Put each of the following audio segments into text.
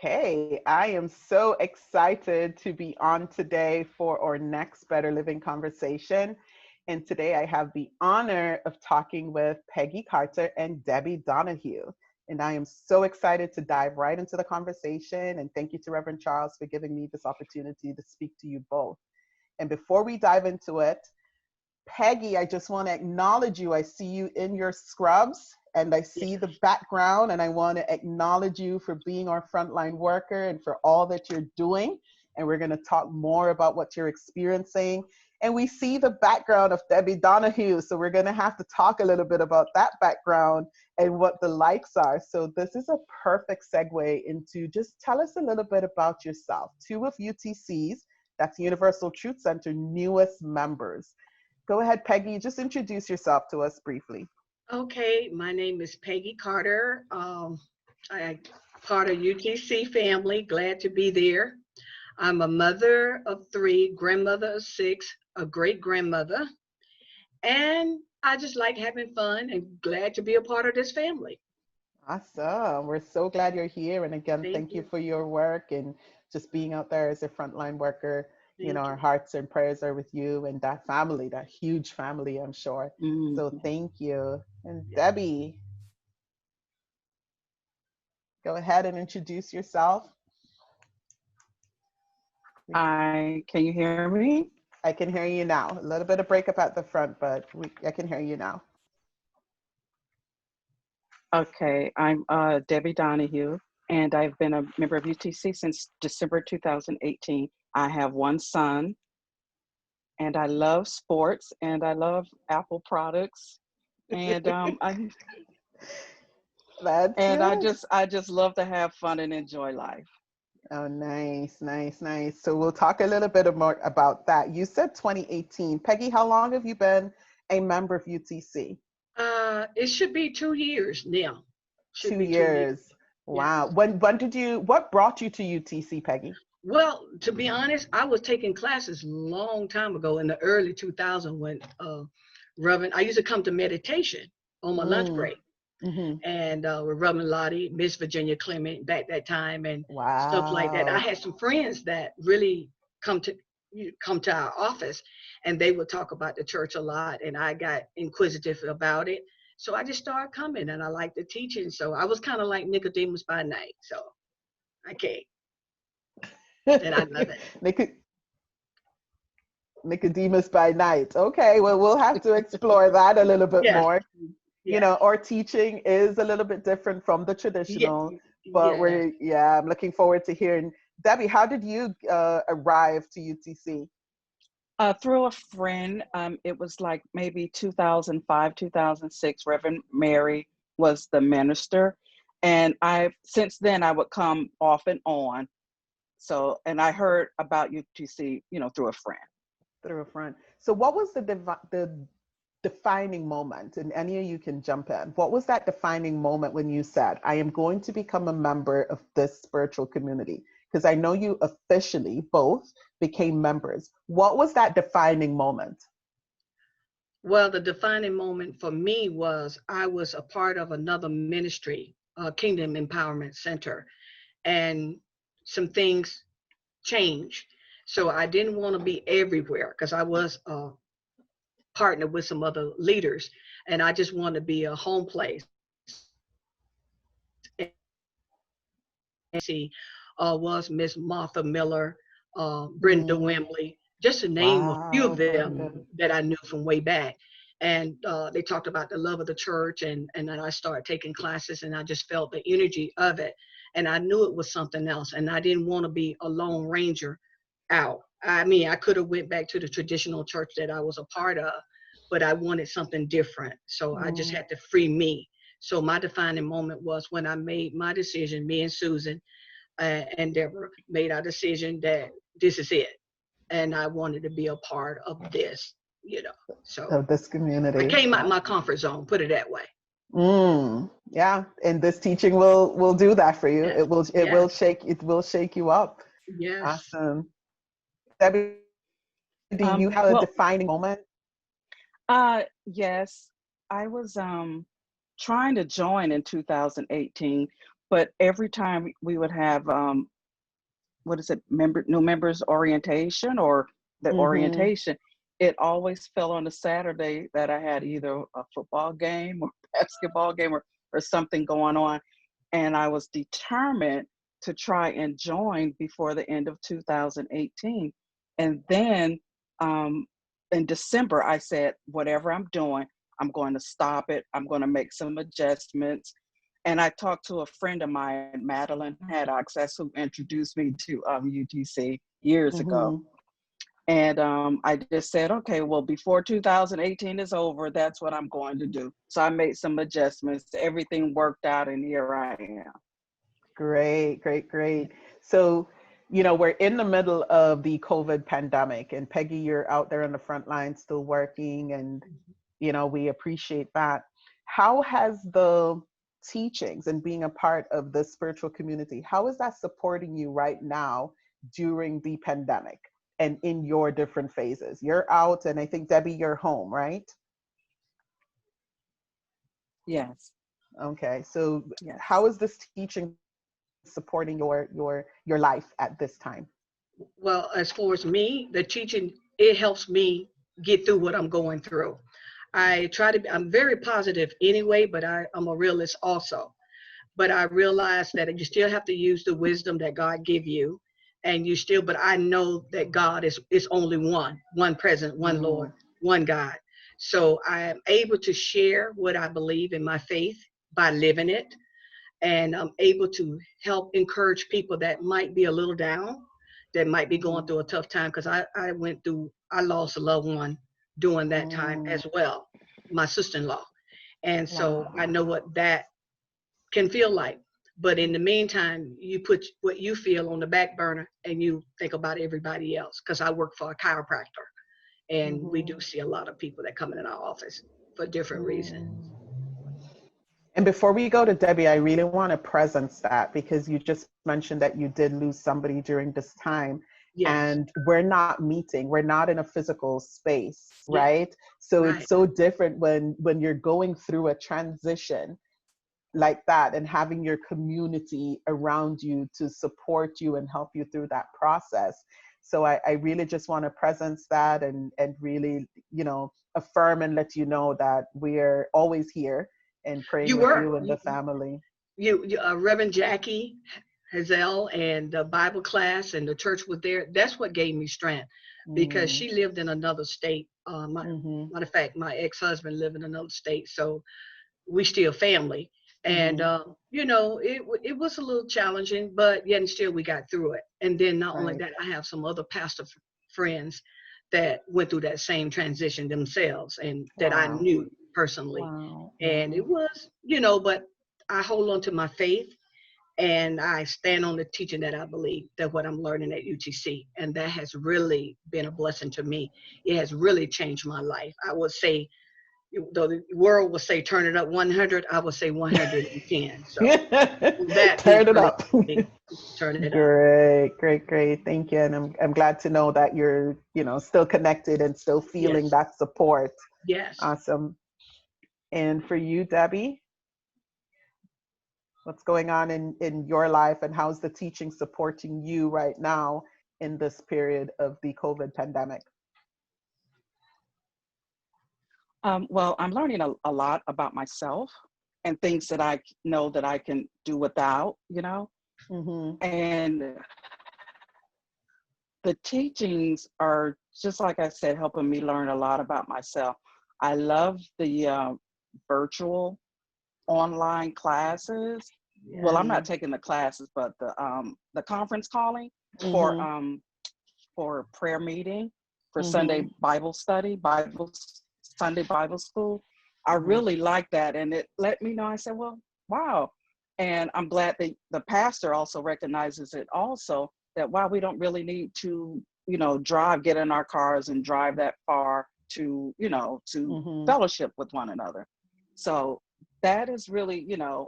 Okay, I am so excited to be on today for our next Better Living conversation. And today I have the honor of talking with Peggy Carter and Debbie Donahue. And I am so excited to dive right into the conversation. And thank you to Reverend Charles for giving me this opportunity to speak to you both. And before we dive into it, Peggy, I just want to acknowledge you. I see you in your scrubs and I see the background, and I want to acknowledge you for being our frontline worker and for all that you're doing. And we're going to talk more about what you're experiencing. And we see the background of Debbie Donahue. So we're going to have to talk a little bit about that background and what the likes are. So this is a perfect segue into just tell us a little bit about yourself. Two of UTC's, that's Universal Truth Center, newest members. Go ahead, Peggy, just introduce yourself to us briefly. Okay, my name is Peggy Carter. I'm part of UTC family, glad to be there. I'm a mother of three, grandmother of six, a great grandmother, and I just like having fun and glad to be a part of this family. Awesome. We're so glad you're here. And again, Thank thank you you. for your work and just being out there as a frontline worker. Thank Our you. hearts and prayers are with you and that family, that huge family, I'm sure. So Mhm. thank you. And Yeah. Debbie, go ahead and introduce yourself. Can you hear me? I can hear you now. A little bit of breakup at the front, but I can hear you now. Okay, I'm Debbie Donahue, and I've been a member of UTC since December 2018. I have one son, and I love sports, and I love Apple products, and I That's and I good. just I just love to have fun and enjoy life. Oh, nice, nice, nice. So we'll talk a little bit more about that. You said 2018. Peggy, how long have you been a member of UTC? It should be 2 years now. Should Two be 2 years. years. Wow. Yes. What brought you to UTC, Peggy? Well, to be honest, I was taking classes long time ago in the early 2000s when Reverend, I used to come to meditation on my lunch Mm, break. hmm. And with Reverend Lottie, Miss Virginia Clement back that time, and stuff like that. I Wow. had some friends that really come to come to our office, and they would talk about the church a lot, and I got inquisitive about it. So I just started coming, and I liked the teaching. So I was kind of like Nicodemus by night. So I came, and I love it. Nic- Nicodemus by night. Okay, well, we'll have to explore that a little bit Yes, more. yes, Our teaching is a little bit different from the yes, traditional, but yes. I'm looking forward to hearing. Debbie, how did you arrive to UTC? Through a friend, it was like maybe 2005, 2006. Reverend Mary was the minister, and since then I would come off and on. So, and I heard about UTC, through a friend. Through a friend. So what was the defining moment? And any of you can jump in. What was that defining moment when you said, I am going to become a member of this spiritual community? Because I know you officially both became members. What was that defining moment? Well, the defining moment for me was I was a part of another ministry, Kingdom Empowerment Center, and some things changed. So I didn't want to be everywhere because I was partnered with some other leaders, and I just wanted to be a home place. See, was Miss Martha Miller, Brenda Mm, Wembley, just to name a few of wow, very them good. that I knew from way back. And they talked about the love of the church, and then I started taking classes, and I just felt the energy of it, and I knew it was something else, and I didn't want to be a lone ranger out. I mean, I could have went back to the traditional church that I was a part of, but I wanted something different. So I just Mm, had to free me. So my defining moment was when I made my decision, me and Susan and Deborah made our decision that this is it. And I wanted to be a part of this, you know. So of this I community. came out Wow. my comfort zone, put it that way. Yeah, and this teaching will do that for you. Yes, yes, It will shake you up. yes. Awesome. Debbie, do you have a Well, defining moment? yes, I was trying to join in 2018, but every time we would have, what is it, new members orientation or the Mm-hmm. orientation, it always fell on a Saturday that I had either a football game or basketball game or something going on. And I was determined to try and join before the end of 2018. And then in December, I said, whatever I'm doing, I'm going to stop it. I'm going to make some adjustments. And I talked to a friend of mine, Madeline Haddox, that's who introduced me to UTC years ago. Mm-hmm. And I just said, okay, well, before 2018 is over, that's what I'm going to do. So I made some adjustments. Everything worked out, and here I am. Great, great, great. So, we're in the middle of the COVID pandemic, and Peggy, you're out there on the front line still working, and, we appreciate that. How has the teachings and being a part of the spiritual community, how is that supporting you right now during the pandemic and in your different phases? You're out, and I think, Debbie, you're home, right? Yes. Okay. So Yes. how is this teaching supporting your life at this time? Well, as far as me, the teaching, it helps me get through what I'm going through. I'm very positive anyway, but I'm a realist also. But I realize that you still have to use the wisdom that God give you. And but I know that God is only one present, one Lord, Mm, one God. So I am able to share what I believe in my faith by living it. And I'm able to help encourage people that might be a little down, that might be going through a tough time. Because I lost a loved one during that time mm, as well, my sister-in-law. And so I wow. know what that can feel like. But in the meantime, you put what you feel on the back burner and you think about everybody else. Because I work for a chiropractor, and we do Mhm, see a lot of people that come in our office for different reasons. mm. And before we go to Debbie, I really want to presence that because you just mentioned that you did lose somebody during this time. Yes, And we're not meeting, we're not in a physical space, yes, right? So right. it's so different when you're going through a transition like that and having your community around you to support you and help you through that process. So I really just want to presence that and really, affirm and let you know that we're always here and praying You with were. you and the family. Reverend Jackie Hazel and the Bible class and the church was there. That's what gave me strength because Mm, she lived in another state. mm-hmm, Matter of fact, my ex-husband lived in another state, so we still family. And mm-hmm, it was a little challenging, but yet and still we got through it. And then not only right. that, I have some other pastor friends that went through that same transition themselves and that I Wow. knew personally. Wow. And it Wow. was, but I hold on to my faith and I stand on the teaching that I believe that what I'm learning at UTC. And that has really been a blessing to me. It has really changed my life. I would say, though the world will say turn it up 100, I would say 110. So that is Turn it really up. me, turn it up. Great, great, great. Thank you. And I'm glad to know that you're, still connected and still feeling Yes, that support. yes. Awesome. And for you, Debbie, what's going on in your life and how's the teaching supporting you right now in this period of the COVID pandemic? Well, I'm learning a lot about myself and things that I know that I can do without. Mm-hmm. And the teachings are, just like I said, helping me learn a lot about myself. I love the virtual online classes. Well, I'm Yes. not Mm-hmm. taking the classes, but the conference calling for Mm-hmm. prayer meeting, for Mm-hmm. Sunday Bible study, Sunday Bible school. I Mm-hmm. really like that, and it let me know. I said, well, wow, and I'm glad that the pastor also recognizes it. Also, that wow, we don't really need to, get in our cars and drive that far to Mm-hmm. fellowship with one another. So that is really,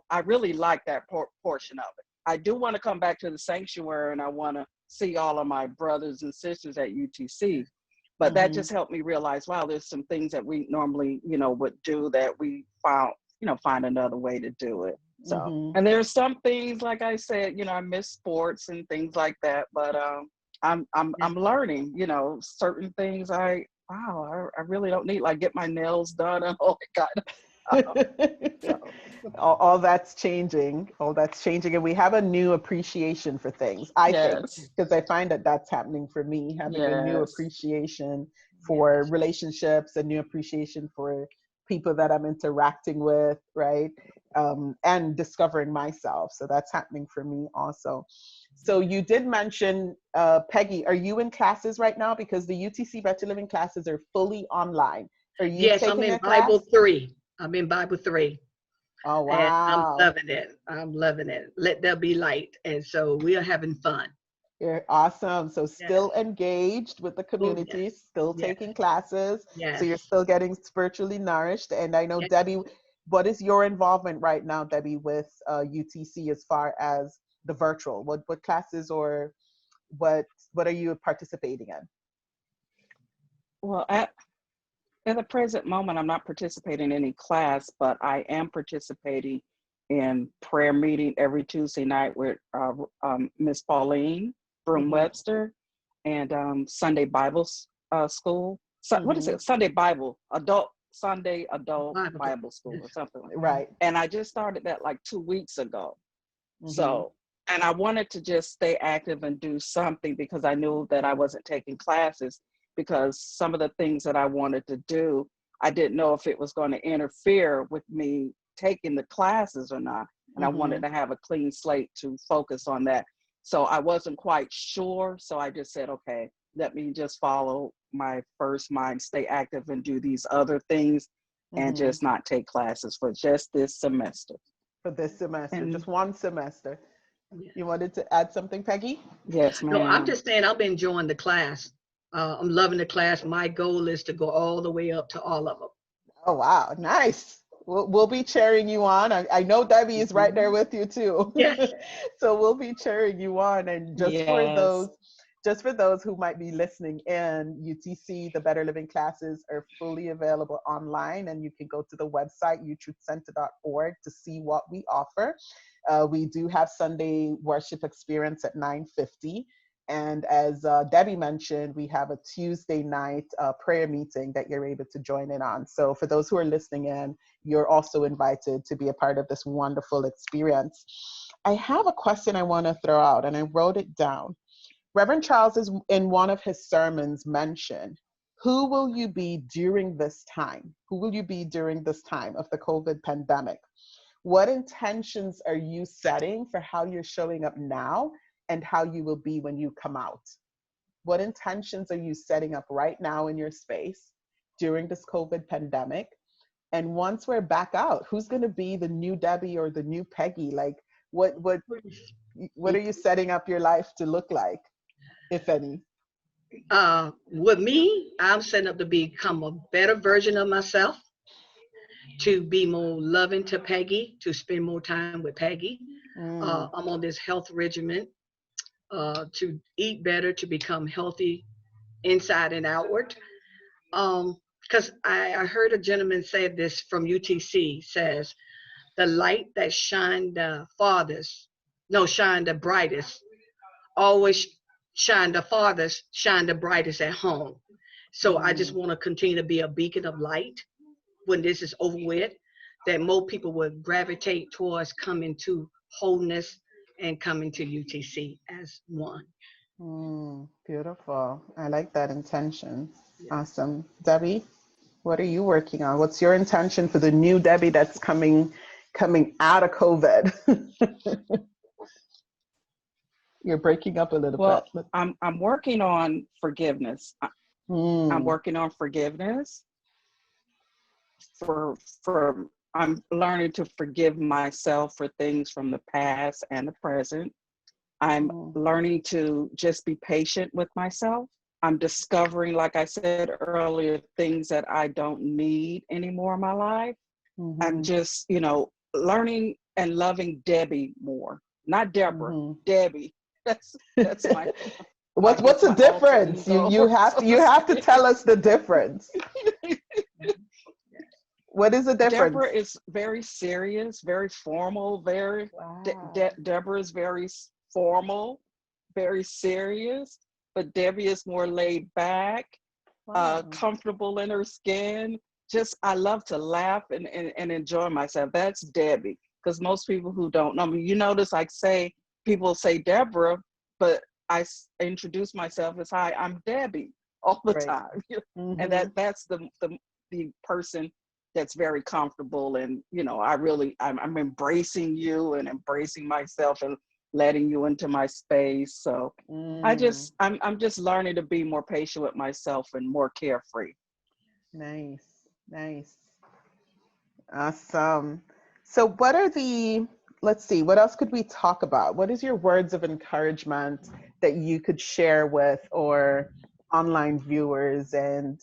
I really like that portion of it. I do want to come back to the sanctuary and I want to see all of my brothers and sisters at UTC. But that Mm-hmm. just helped me realize, wow, there's some things that we normally, would do that we find another way to do it. So, and there's some things, like I said, I miss sports and things like that, but I'm learning, certain things I really don't need, like get my nails done and all that kind of stuff. All that's changing. All that's changing. And we have a new appreciation for things, I think, because I find that that's happening for me, having a new appreciation for relationships, a new appreciation for people that I'm interacting with, right? And discovering myself. So that's happening for me also. So you did mention, Peggy, are you in classes right now? Because the UTC Better Living classes are fully online. Are you Yes, taking I'm in a class? Bible 3. I'm in Bible 3. Oh, wow. And I'm loving it. I'm loving it. Let there be light. And so we are having fun. You're awesome. So still engaged with the community, still taking classes. Yes. So you're still getting spiritually nourished. And I know, Debbie, what is your involvement right now, Debbie, with UTC as far as the virtual? What classes or what are you participating in? Well, at the present moment, I'm not participating in any class, but I am participating in prayer meeting every Tuesday night with Miss Pauline Broom-Webster, and Sunday Bible school. What is it? Sunday Bible, Sunday Adult Bible School or something like that. Right. And I just started that like 2 weeks ago. So, and I wanted to just stay active and do something because I knew that I wasn't taking classes, because some of the things that I wanted to do, I didn't know if it was going to interfere with me taking the classes or not. And I wanted to have a clean slate to focus on that. So I wasn't quite sure. So I just said, okay, let me just follow my first mind, stay active and do these other things and just not take classes for just this semester. For this semester, just one semester. You wanted to add something, Peggy? Yes, ma'am. No, I'm just saying I'm enjoying the class. I'm loving the class. My goal is to go all the way up to all of them. Oh, wow. Nice. We'll be cheering you on. I know Debbie is right there with you too. Yes. So we'll be cheering you on. And just for those who might be listening in, UTC, the Better Living classes are fully available online, and you can go to the website, youtruthcenter.org, to see what we offer. We do have Sunday worship experience at 9:50. And as Debbie mentioned, we have a Tuesday night prayer meeting that you're able to join in on. So for those who are listening in, you're also invited to be a part of this wonderful experience. I have a question I want to throw out, and I wrote it down. Reverend Charles is in one of his sermons mentioned, who will you be during this time? Who will you be during this time of the COVID pandemic? What intentions are you setting for how you're showing up now and how you will be when you come out? What intentions are you setting up right now in your space during this COVID pandemic? And once we're back out, who's going to be the new Debbie or the new Peggy? Like, what are you setting up your life to look like, if any? With me, I'm setting up to become a better version of myself, to be more loving to Peggy, to spend more time with Peggy. I'm on this health regimen to eat better, to become healthy inside and outward. Because I heard a gentleman say this from UTC, says, the light that shine the brightest, always shine the farthest, shine the brightest at home. So I just want to continue to be a beacon of light when this is over with, that more people would gravitate towards coming to wholeness and coming to UTC as one. Beautiful. I like that intention. Awesome. Debbie, what are you working on? What's your intention for the new Debbie that's coming out of COVID? You're breaking up a little bit. I'm working on forgiveness. I'm working on forgiveness for I'm learning to forgive myself for things from the past and the present. I'm learning to just be patient with myself. I'm discovering, like I said earlier, things that I don't need anymore in my life. I'm just, learning and loving Debbie more. Not Deborah, Debbie. That's my what's the difference? You have to tell us the difference. What is the difference? Deborah is very serious, very formal, very, Wow. Deborah is very formal, very serious, but Debbie is more laid back, Wow. comfortable in her skin. Just, I love to laugh and enjoy myself. That's Debbie. Because most people who don't know me, you notice I say, people say Deborah, but introduce myself as, hi, I'm Debbie, all the Right. time. And Mm-hmm. that's the person that's very comfortable. And, I'm embracing you and embracing myself and letting you into my space. So Mm. I'm just learning to be more patient with myself and more carefree. Nice. Nice. Awesome. So, what are let's see, what else could we talk about? What is your words of encouragement that you could share with or online viewers and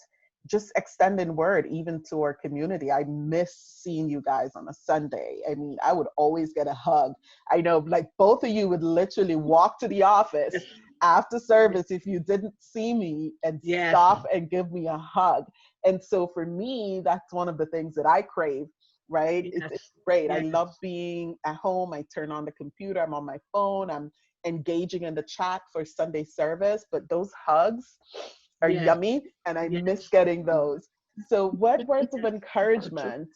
just extending word even to our community? I miss seeing you guys on a Sunday. I mean, I would always get a hug. I know, like, both of you would literally walk to the office Yes. after service if you didn't see me and Yes. stop and give me a hug. And so for me, that's one of the things that I crave, right? It's Yes. great. I Yes. love being at home. I turn on the computer, I'm on my phone, I'm engaging in the chat for Sunday service, but those hugs are Yes. yummy and I Yes. miss getting those. So what words of Virtual. encouragement?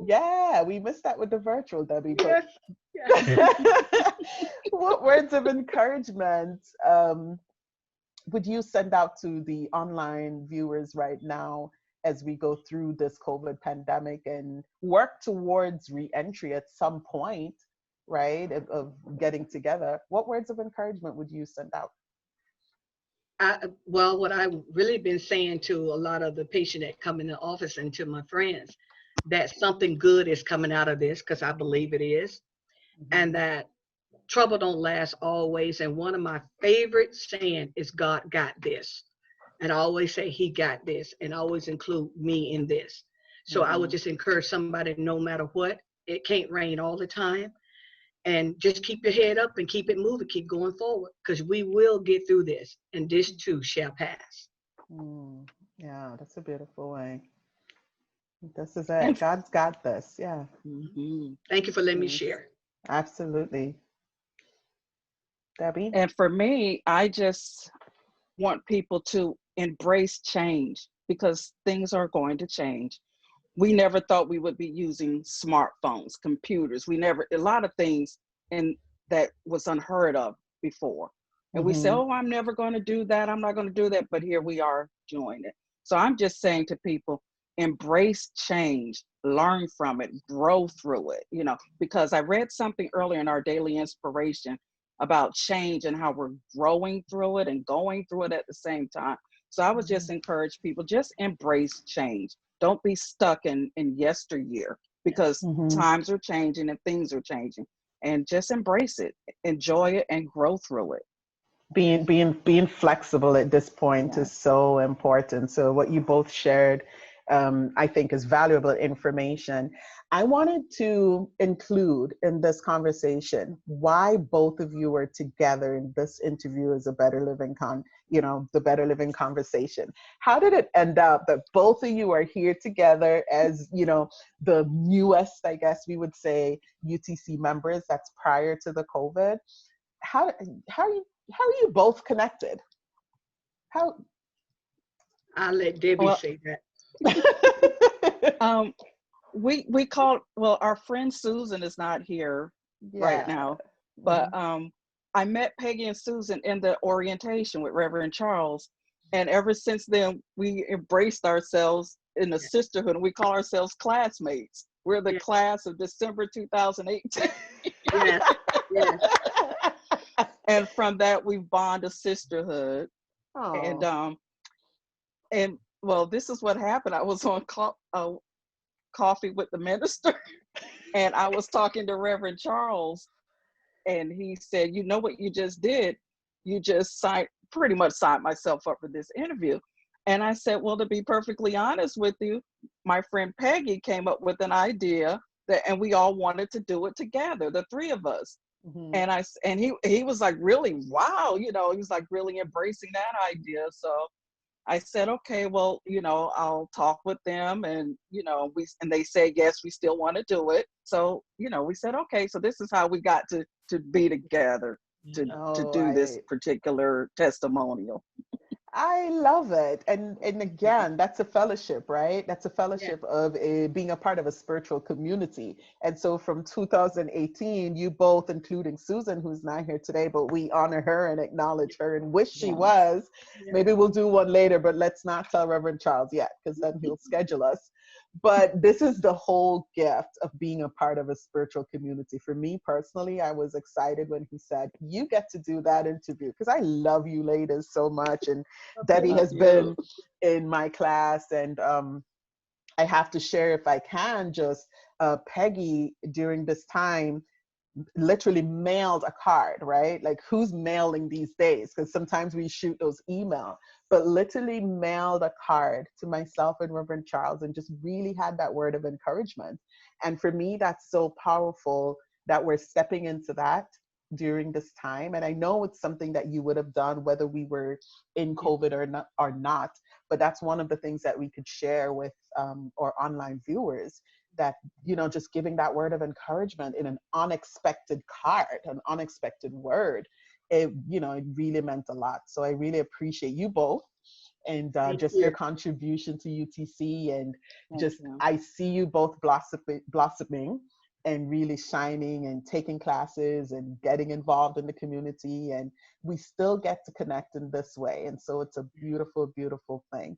Yeah, we missed that with the virtual, Debbie, but Yes. Yes. what words of encouragement would you send out to the online viewers right now as we go through this COVID pandemic and work towards reentry at some point, right, of getting together? What words of encouragement would you send out? Well, what I've really been saying to a lot of the patients that come in the office and to my friends, that something good is coming out of this, because I believe it is, and Mhm. that trouble don't last always. And one of my favorite saying is, God got this. And I always say he got this, and always include me in this. So I would Mhm. just encourage somebody, no matter what, it can't rain all the time. And just keep your head up and keep it moving, keep going forward, because we will get through this, and this too shall pass. Mm. Yeah, that's a beautiful way. This is it. And God's got this. Yeah. mhm. Thank you for letting me Nice. share. Absolutely. Debbie? And for me, I just want people to embrace change because things are going to change. We never thought we would be using smartphones, computers. We never, a lot of things and that was unheard of before. And we say, Mm-hmm. oh, I'm never going to do that. I'm not going to do that. But here we are doing it. So I'm just saying to people, embrace change, learn from it, grow through it, because I read something earlier in our daily inspiration about change and how we're growing through it and going through it at the same time. So I would just encourage people, just embrace change. Don't be stuck in yesteryear, because Mm-hmm. times are changing and things are changing, and just embrace it, enjoy it, and grow through it. Being flexible at this point is Yes. so important. So what you both shared, I think, is valuable information. I wanted to include in this conversation why both of you were together in this interview as a Better Living the Better Living conversation. How did it end up that both of you are here together as, the newest, I guess we would say, UTC members? That's prior to the COVID. How how are you how are you both connected? How? I'll let Debbie Well, say that. um, we called, well, our friend Susan is not here right Yeah. now, but Mhm. I met Peggy and Susan in the orientation with Reverend Charles, and ever since then we embraced ourselves in the Yeah. sisterhood, and we call ourselves classmates. We're the Yeah. class of December 2018. Yes. Yes. And from that we've bonded a sisterhood. And Oh. and well, this is what happened. I was on coffee with the minister, and I was talking to Reverend Charles, and he said, "You know what you just did? You just pretty much signed myself up for this interview." And I said, "Well, to be perfectly honest with you, my friend Peggy came up with an idea and we all wanted to do it together, the three of us." Mhm. And he was like, really, wow, he was like really embracing that idea. So I said, okay, well, I'll talk with them, and they said yes, we still want to do it. So we said, okay, so this is how we got to be together to Oh, do this particular testimonial. I love it. And again, that's a fellowship, right? That's a Yeah. fellowship of being a part of a spiritual community. And so from 2018, you both, including Susan, who's not here today, but we honor her and acknowledge her and wish she Yeah. was. Yeah. Maybe we'll do one later, but let's not tell Reverend Charles yet, because then he'll schedule us. But this is the whole gift of being a part of a spiritual community. For me personally, I was excited when he said, you get to do that interview, because I love you ladies so much. And Debbie Love has you. been in my class, and I have to share, if I can, just Peggy during this time literally mailed a card, right? Like, who's mailing these days? Because sometimes we shoot those email, but literally mailed a card to myself and Reverend Charles, and just really had that word of encouragement. And for me, that's so powerful that we're stepping into that during this time. And I know it's something that you would have done whether we were in COVID or not, but that's one of the things that we could share with our online viewers, that just giving that word of encouragement in an unexpected card, an unexpected word, it really meant a lot. So I really appreciate you both, and Thank just your you. contribution to UTC. And Thank just, you. I see you both blossoming and really shining and taking classes and getting involved in the community, and we still get to connect in this way. And so it's a beautiful, beautiful thing.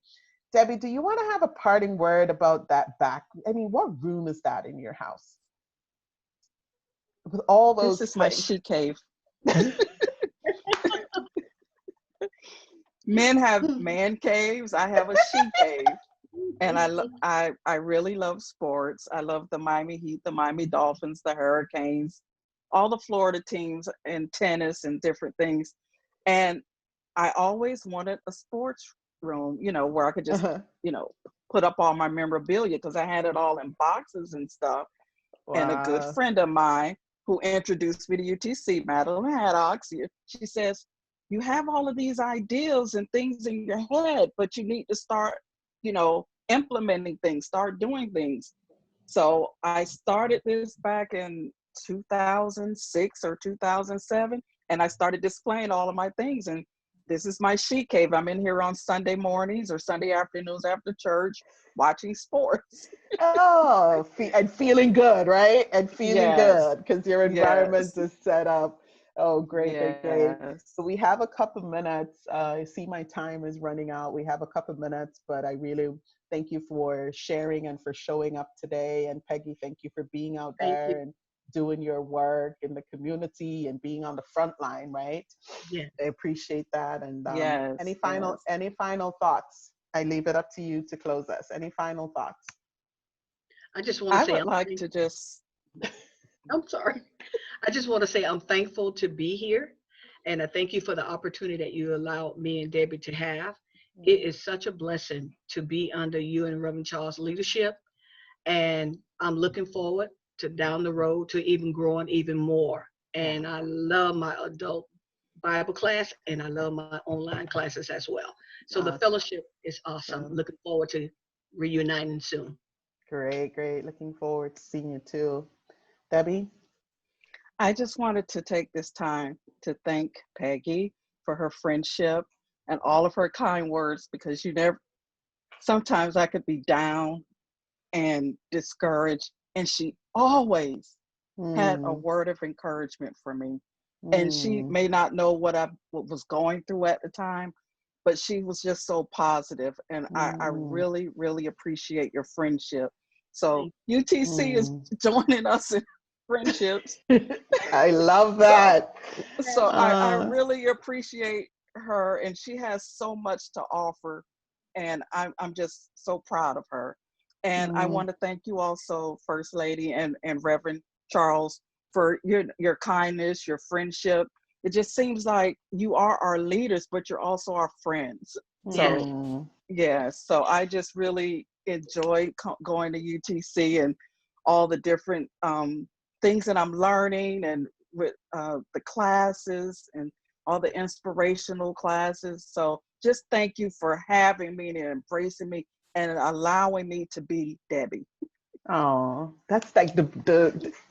Debbie, do you want to have a parting word about that back? I mean, what room is that in your house with all This those is my things? she cave. Men have man caves. I have a she cave. And I really love sports. I love the Miami Heat, the Miami Dolphins, the Hurricanes, all the Florida teams, and tennis and different things. And I always wanted a sports room, where I could just, Uh-huh. put up all my memorabilia, because I had it all in boxes and stuff. And a good Wow. friend of mine who introduced me to UTC, Madeline Haddock, she says, you have all of these ideas and things in your head, but you need to start, implementing things, start doing things. So I started this back in 2006 or 2007, and I started displaying all of my things. And this is my she cave. I'm in here on Sunday mornings or Sunday afternoons after church watching sports. Oh, and feeling good, right? And feeling Yes, good because your environment yes, is set up. Oh, great, great, great. yes. So we have a couple minutes. I see my time is running out. We have a couple minutes, but I really thank you for sharing and for showing up today. And Peggy, thank you for being out Thank you. there and doing your work in the community and being on the front line, right? Yeah. I appreciate that. And any Yes, final yes. any final thoughts? I leave it up to you to close us. Any final thoughts? I just want to I say would like to just, I'm sorry. I just want to say I'm thankful to be here. And I thank you for the opportunity that you allowed me and Debbie to have. It is such a blessing to be under you and Reverend Charles' leadership. And I'm looking forward to down the road to even growing even more. Yeah. And I love my adult Bible class and I love my online classes as well. So the fellowship is awesome. Awesome. Looking forward to reuniting soon. Great, great. Looking forward to seeing you too. Debbie? I just wanted to take this time to thank Peggy for her friendship and all of her kind words, because sometimes I could be down and discouraged, and she always had a Mm, word of encouragement for me. And she mm, may not know what was going through at the time, but she was just so positive, and I mm, really, really appreciate your friendship. So Thank UTC is mm. joining us in friendships. I love So that. so I Uh, really appreciate her, and she has so much to offer, and I'm just so proud of her. And I mm, want to thank you also, First Lady and Reverend Charles, for your kindness, your friendship. It just seems like you are our leaders, but you're also our friends. Yes. So mm. yeah, so I just really enjoy going to UTC and all the different things that I'm learning, and with the classes and all the inspirational classes. So just thank you for having me and embracing me and allowing me to be Debbie. Oh, that's like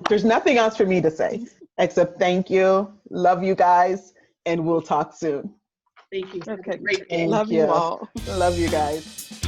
there's nothing else for me to say except thank you. Love you guys, and we'll talk soon. Thank you. Okay. Great day. Thank Love you you. all. Love you guys.